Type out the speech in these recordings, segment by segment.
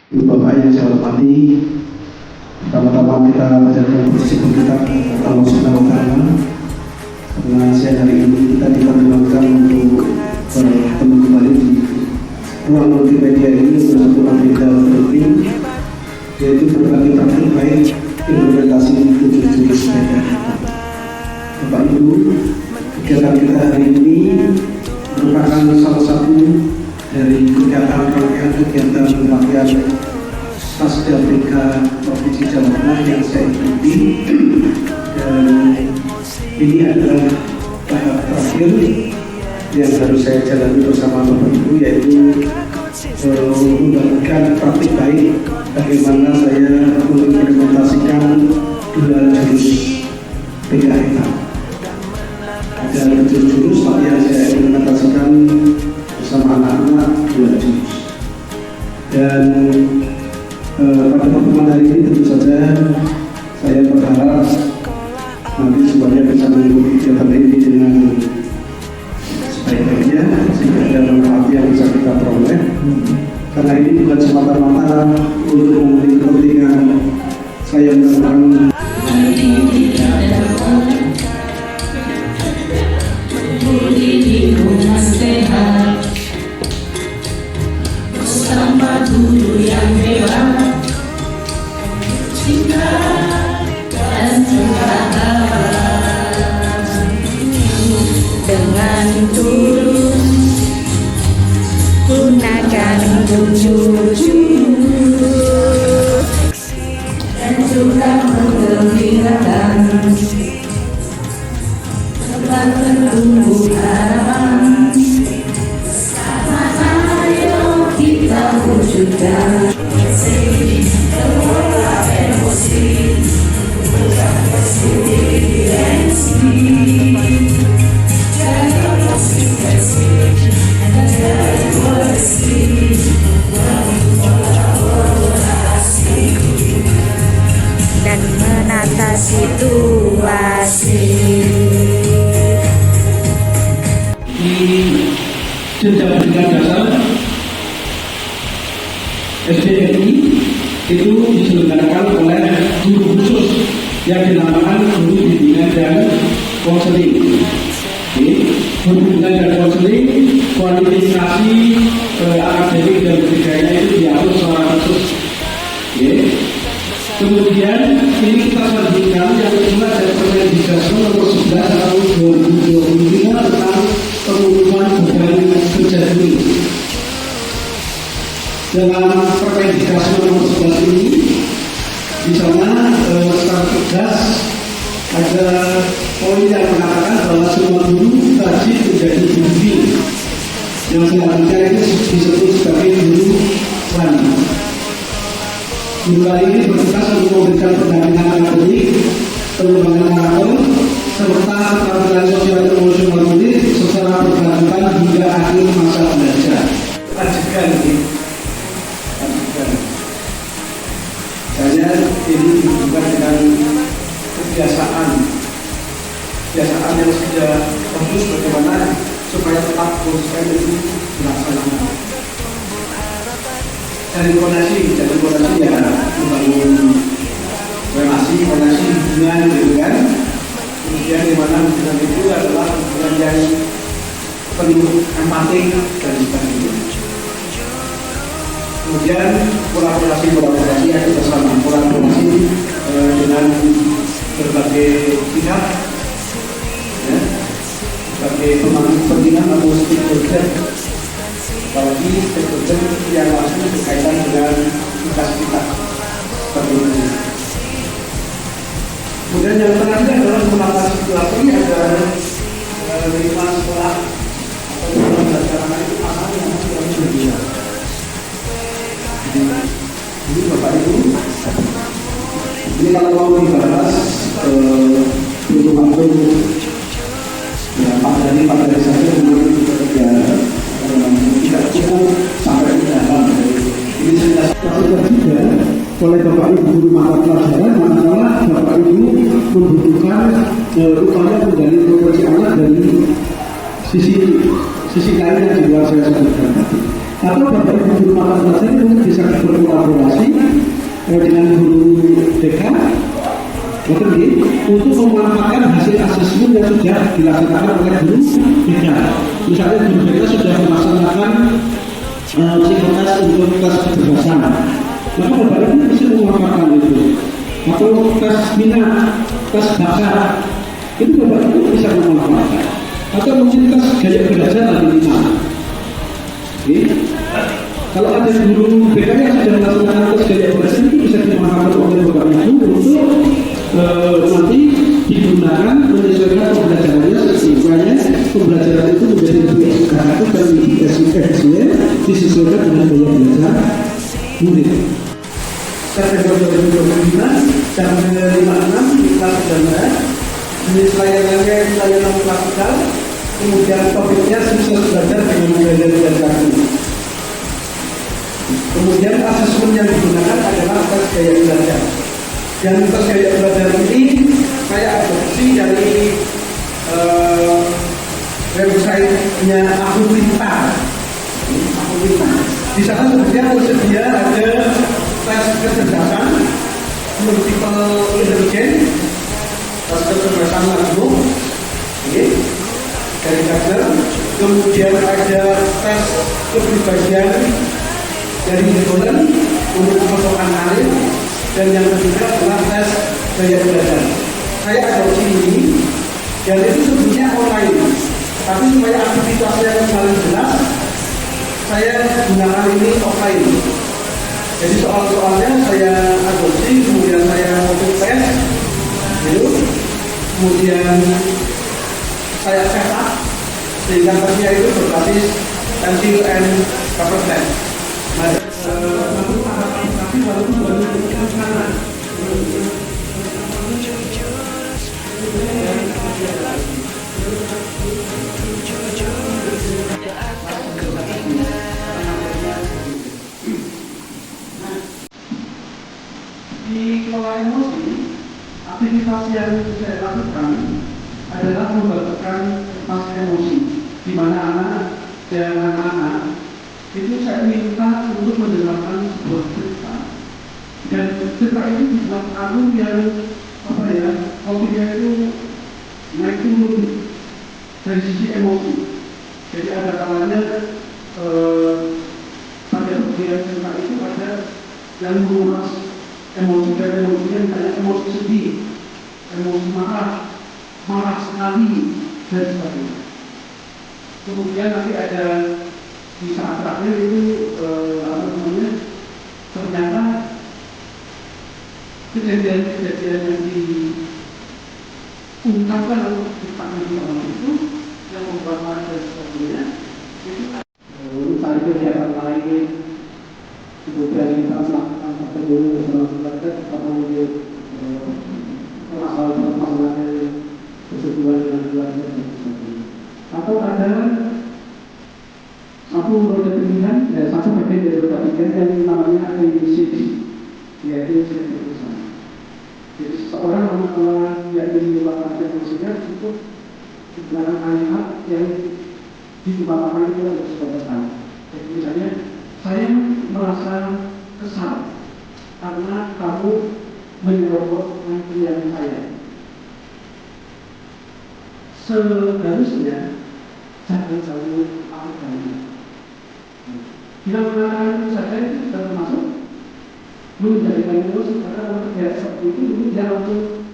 Ibu Bapak yang saya hormati, pertama-tama kita menjaga bersyukur kita kepada Allah Subhanahu wa Ta'ala karena siang hari ini kita diperkenankan untuk bertemu kembali di ruang multimedia ini untuk satu agenda penting, yaitu berbagi praktik baik implementasi 7 jurus PKH. Bapak Ibu, kegiatan kita hari ini merupakan salah satu dari kegiatan rangkaian kegiatan pelatihan Pasca Brika Provinsi Jawa Tengah yang saya ikuti, dan ini adalah tahap terakhir yang harus saya jalani bersama Bapak Ibu, yaitu membagikan praktik baik bagaimana saya mengimplementasikan 2 jurus PKH. Ada 7 jurus yang saya implementasikan bersama anak-anak 2 jurus. Dan pada pertemuan hari ini tentu saja saya berharap nanti semuanya bisa mengikuti kegiatan ini dengan sebaik-baiknya sehingga ada manfaat yang bisa kita peroleh. Karena ini bukan semata-mata untuk memenuhi kepentingan saya melakukan bersama guru yang hebat, cinta dan kebahagiaan, dengan tulus gunakan 7 jurus dan juga menggembirakan sebab bertumbuh harapan. Ayo kita wujudkan dan menata situasi. Jenjang pendidikan dasar SDNI itu diselenggarakan oleh guru khusus yang dinamakan guru bimbingan dan konseling. Guru bimbingan dan konseling, kualifikasi akademik dan budayanya itu diatur secara khusus. Kemudian ini kita lanjutkan yang kedua dari Permendikbud nomor 11 tahun 2025 tentang pengumuman beban kerja guru. Dalam Permendikbud nomor 11 ini, di sana secara tegas ada poin yang mengatakan bahwa semua guru wajib menjadi guru yang selanjutnya itu disebut sebagai guru wali. Guru wali ini bertugas untuk memberikan pendampingan akademik, pengembangan karakter, serta keterampilan sosial emosional murid secara berkelanjutan hingga akhir masa belajar. Lanjutkan ini. Misalnya ini dihubungkan dengan kebiasaan yang sudah bagus, bagaimana supaya tetap konsisten itu dilaksanakan. Dan koordinasi ya membangun relasi hubungan gitu kan. Kemudian di mana hubungan itu adalah hubungan yang penuh empati dan sebagainya. Kemudian kolaborasi yang bersama, kolaborasi dengan berbagai pihak, ya, sebagai pemangku kepentingan atau stakeholder, apalagi stakeholder yang langsung berkaitan dengan tugas kita sebagai guru. Kemudian yang terakhir adalah menata situasi agar 5 sekolah atau pembelajaran itu aman yang berbeda. Ini Bapak Ibu, ini kalau mau dibahas untuk waktu ya Pak dari saja menurut tidak cukup sampai di dalam. Ini sudah juga oleh Bapak Ibu guru mata pelajaran, manakala Bapak Ibu membutuhkan upaya menggali potensi anak dari sisi lain yang juga saya sebutkan tadi. Atau Bapak Ibu guru mata pelajaran mungkin bisa berkolaborasi dengan guru TK untuk memanfaatkan hasil asesmen yang sudah dilaksanakan oleh guru TK. Misalnya guru TK sudah melaksanakan psikotes untuk tes kecerdasan, maka Bapak Ibu bisa memanfaatkan itu. Atau tes minat, tes bahasa, itu Bapak Ibu bisa memanfaatkan. Atau mungkin tes gaya belajar lagi lima. Kalau ada guru BK yang sudah melaksanakan tes gaya belajar itu bisa dimanfaatkan oleh Bapak Ibu untuk nanti digunakan menyesuaikan pembelajarannya sehingga pembelajaran itu menjadi lebih efektif dan lebih efisien disesuaikan dengan gaya belajar murid. September 2025 jam 5.6 kita sudah mulai. Jenis layanannya layanan klasikal, kemudian topiknya sukses belajar dengan gaya belajar. Kemudian asesmen yang digunakan adalah tes gaya belajar. Dan tes gaya belajar ini saya adopsi dari websitenya Aku Pintar. Di sana sebenarnya tersedia ada tes kecerdasan, multiple intelligence, tes kecerdasan langsung, dari Kaiser. Kemudian ada tes kepribadian dari Nicholas untuk pemasukan karir, dan yang ketiga adalah tes gaya belajar. Saya adopsi ini, dan itu sebetulnya online, tapi supaya aktivitasnya paling jelas, saya gunakan ini offline. Jadi soal-soalnya saya adopsi, kemudian saya tes, gitu. Kemudian saya cetak sehingga tesnya itu berbasis pencil and paper test. Tapi walaupun baru diberikan sana. Di kelola emosi, aktivitas yang saya lakukan adalah membentukkan pas emosi, di mana anak dan anak-anak itu saya minta untuk mendengarkan sebuah cerita, dan cerita itu dibuat alur yang kopinya itu naik turun dari sisi emosi. Jadi ada kalanya pada bagian cerita itu ada yang menguras emosi, dan emosi yang kayak emosi sedih, emosi marah sekali, dan sebagainya. Kemudian nanti ada di saat terakhir itu ternyata kejadian-kejadian yang diungkapkan atau ditangani orang itu yang membuat marah dan sebagainya itu cari kegiatan lain, kemudian kita melakukan ketemu dengan keluarga, kemudian masalah-masalahnya bersesuaian dengan keluarga dan sebagainya. Atau ada satu roda pilihan, satu bagian dari roda pilihan yang namanya ICD, yaitu ICD bersama. Jadi seseorang yang menyebabkan emosinya untuk menggunakan kalimat yang dikembangkan itu adalah sebuah. Jadi misalnya, saya merasa kesal karena kamu menyerobot pilihan saya. Seharusnya jangan kamu lakukan ini. Bila mengatakan saja itu sudah termasuk menjadikan emosi, karena kalau terjadi seperti itu dia langsung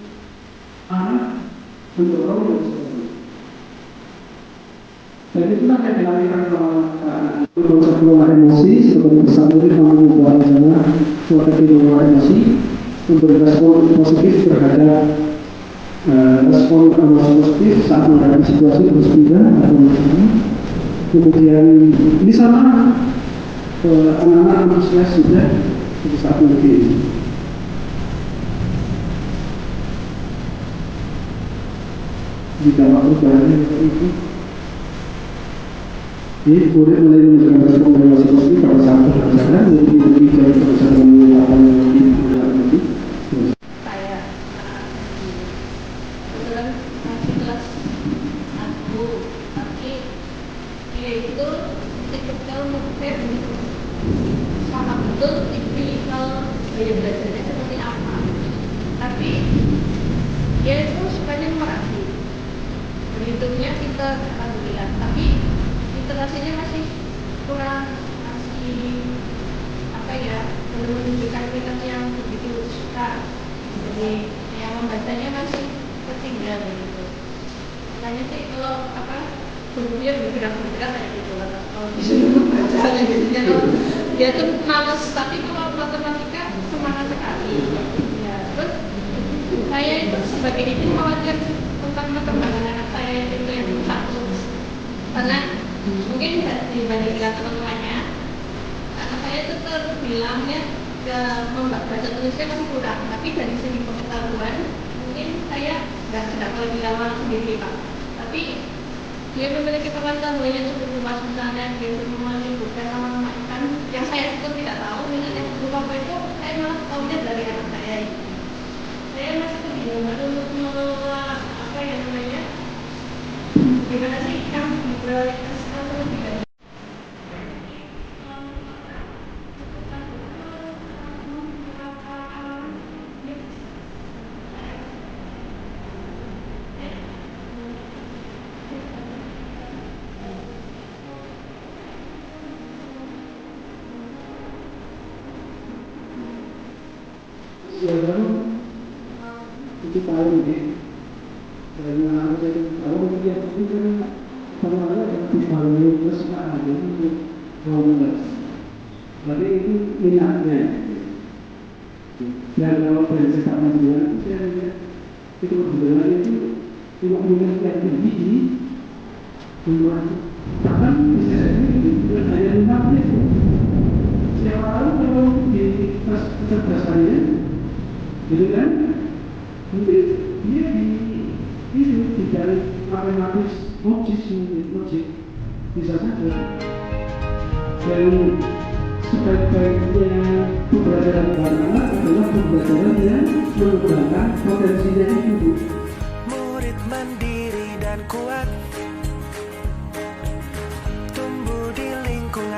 marah, mendorong dan sebagainya. Dan itulah yang dilakukan anak-anak. Proses mengolah emosi seperti bersama dengan membuat rencana strategi mengolah emosi, memberi respon positif terhadap respon emosi positif saat menghadapi situasi berbeda atau berbeda. Kemudian ini sama anak-anak antusias juga di saat ini. Jika waktu berada seperti itu, jadi murid mulai menunjukkan respon emosi positif pada saat pembelajaran, lebih dari proses menguapkan lebih emosi. Saya kebetulan masih kelas aku, tapi dia itu tipikal murid paham betul tipikal gaya belajarnya seperti apa. Tapi dia itu sukanya numerasi. Berhitungnya kita alhamdulillah, tapi literasinya masih kurang, masih apa ya, belum menunjukkan minat yang begitu suka. Jadi yang membacanya masih tertinggal gitu. Makanya sih kalau apa gurunya bergerak-gerak kayak gitu lah. Kalau disuruh membaca kayak gitu dia tuh males, tapi kalau matematika semangat sekali. Ya, terus saya itu sebagai ibu khawatir tentang perkembangan anak saya itu yang satu, karena mungkin dibandingkan teman-temannya, anak saya itu terbilangnya membaca tulisnya masih kurang, tapi dari segi pengetahuan mungkin saya nggak lebih lama sendiri Pak, tapi dia memiliki pengetahuan yang cukup luas, misalnya dia semua menyebutkan nama-nama ikan yang saya pun tidak tahu, misalnya berupa apa itu saya malah tahunya dari anak saya ini. Saya masih kebingungan untuk mengelola apa yang namanya gimana sih ikan berkualitas atau tidak. Ya baru itu tahu deh. Karena aku jadi tahu dia itu kan sama ada yang baru terus ada itu mau nggak. Berarti itu minatnya. Dan kalau prinsip sama dia, saya lihat itu sebenarnya itu cuma minat yang tinggi di luar. Bahkan bisa ini hanya minatnya itu. Siapa tahu kalau di tas kecerdasannya gitu kan, mungkin dia di bidang matematis, logik bisa saja. Dan sebaik-baiknya pembelajaran anak adalah pembelajaran yang mengembangkan potensinya itu. Murid mandiri dan kuat